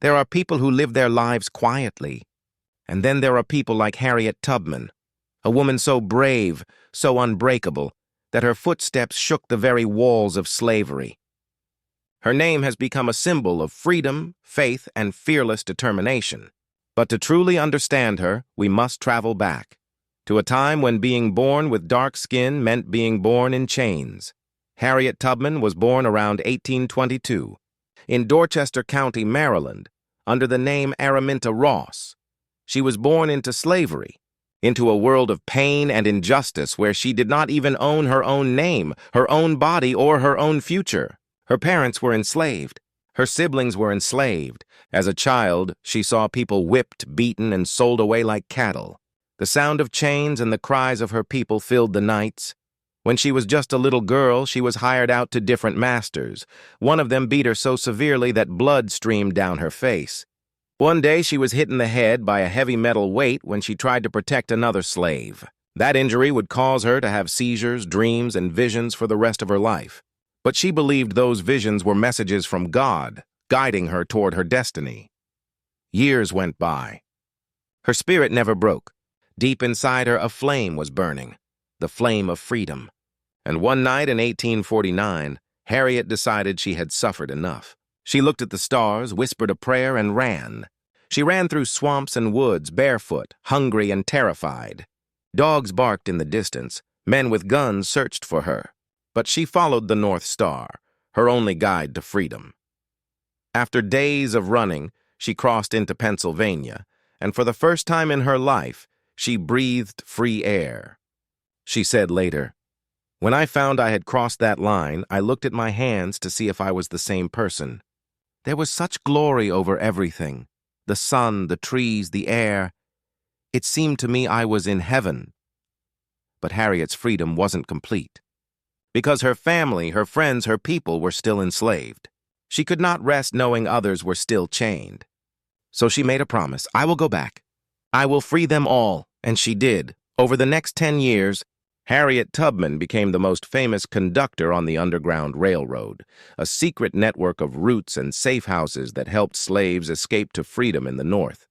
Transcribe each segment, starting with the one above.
There are people who live their lives quietly. And then there are people like Harriet Tubman, a woman so brave, so unbreakable, that her footsteps shook the very walls of slavery. Her name has become a symbol of freedom, faith, and fearless determination. But to truly understand her, we must travel back to a time when being born with dark skin meant being born in chains. Harriet Tubman was born around 1822 in Dorchester County, Maryland, under the name Araminta Ross. She was born into slavery, into a world of pain and injustice where she did not even own her own name, her own body, or her own future. Her parents were enslaved. Her siblings were enslaved. As a child, she saw people whipped, beaten, and sold away like cattle. The sound of chains and the cries of her people filled the nights. When she was just a little girl, she was hired out to different masters. One of them beat her so severely that blood streamed down her face. One day, she was hit in the head by a heavy metal weight when she tried to protect another slave. That injury would cause her to have seizures, dreams, and visions for the rest of her life. But she believed those visions were messages from God, guiding her toward her destiny. Years went by. Her spirit never broke. Deep inside her, a flame was burning, the flame of freedom. And one night in 1849, Harriet decided she had suffered enough. She looked at the stars, whispered a prayer, and ran. She ran through swamps and woods, barefoot, hungry and terrified. Dogs barked in the distance. Men with guns searched for her. But she followed the North Star, her only guide to freedom. After days of running, she crossed into Pennsylvania, and for the first time in her life, she breathed free air. She said later, "When I found I had crossed that line, I looked at my hands to see if I was the same person. There was such glory over everything, the sun, the trees, the air. It seemed to me I was in heaven." But Harriet's freedom wasn't complete. Because her family, her friends, her people were still enslaved. She could not rest knowing others were still chained. So she made a promise, "I will go back. I will free them all." And she did. Over the next 10 years, Harriet Tubman became the most famous conductor on the Underground Railroad, a secret network of routes and safe houses that helped slaves escape to freedom in the North.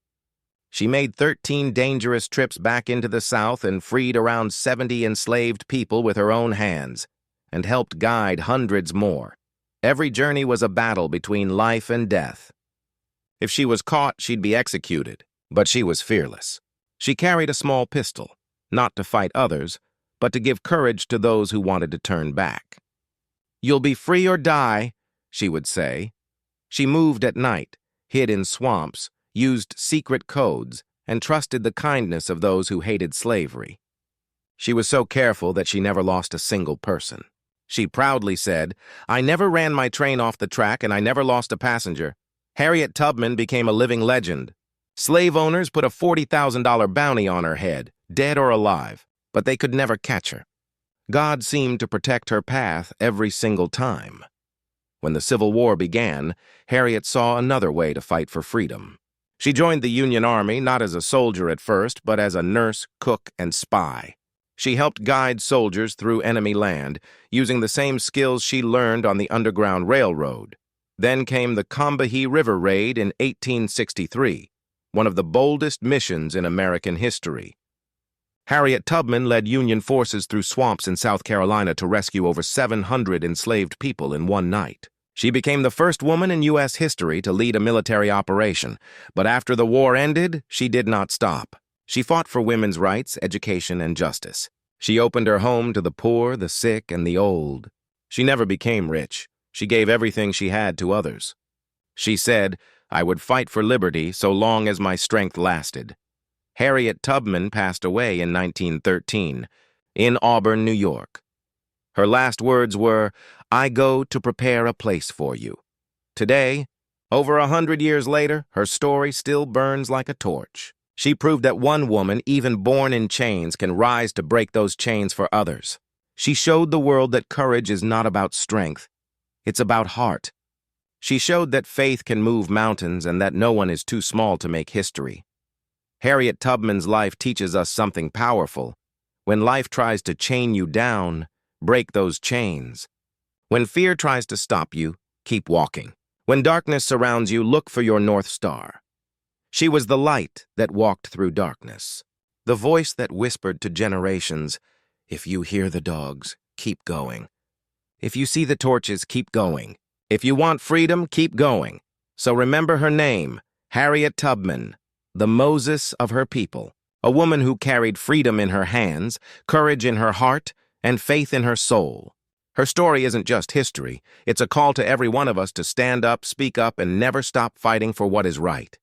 She made 13 dangerous trips back into the South and freed around 70 enslaved people with her own hands, and helped guide hundreds more. Every journey was a battle between life and death. If she was caught, she'd be executed, but she was fearless. She carried a small pistol, not to fight others, but to give courage to those who wanted to turn back. "You'll be free or die," she would say. She moved at night, hid in swamps, used secret codes, and trusted the kindness of those who hated slavery. She was so careful that she never lost a single person. She proudly said, "I never ran my train off the track and I never lost a passenger." Harriet Tubman became a living legend. Slave owners put a $40,000 bounty on her head, dead or alive, but they could never catch her. God seemed to protect her path every single time. When the Civil War began, Harriet saw another way to fight for freedom. She joined the Union Army not as a soldier at first, but as a nurse, cook, and spy. She helped guide soldiers through enemy land, using the same skills she learned on the Underground Railroad. Then came the Combahee River Raid in 1863, one of the boldest missions in American history. Harriet Tubman led Union forces through swamps in South Carolina to rescue over 700 enslaved people in one night. She became the first woman in U.S. history to lead a military operation, but after the war ended, she did not stop. She fought for women's rights, education, and justice. She opened her home to the poor, the sick, and the old. She never became rich. She gave everything she had to others. She said, "I would fight for liberty so long as my strength lasted." Harriet Tubman passed away in 1913 in Auburn, New York. Her last words were, "I go to prepare a place for you." Today, over 100 years later, her story still burns like a torch. She proved that one woman, even born in chains, can rise to break those chains for others. She showed the world that courage is not about strength. It's about heart. She showed that faith can move mountains and that no one is too small to make history. Harriet Tubman's life teaches us something powerful. When life tries to chain you down, break those chains. When fear tries to stop you, keep walking. When darkness surrounds you, look for your North Star. She was the light that walked through darkness, the voice that whispered to generations, "If you hear the dogs, keep going. If you see the torches, keep going. If you want freedom, keep going." So remember her name, Harriet Tubman, the Moses of her people, a woman who carried freedom in her hands, courage in her heart, and faith in her soul. Her story isn't just history, it's a call to every one of us to stand up, speak up, and never stop fighting for what is right.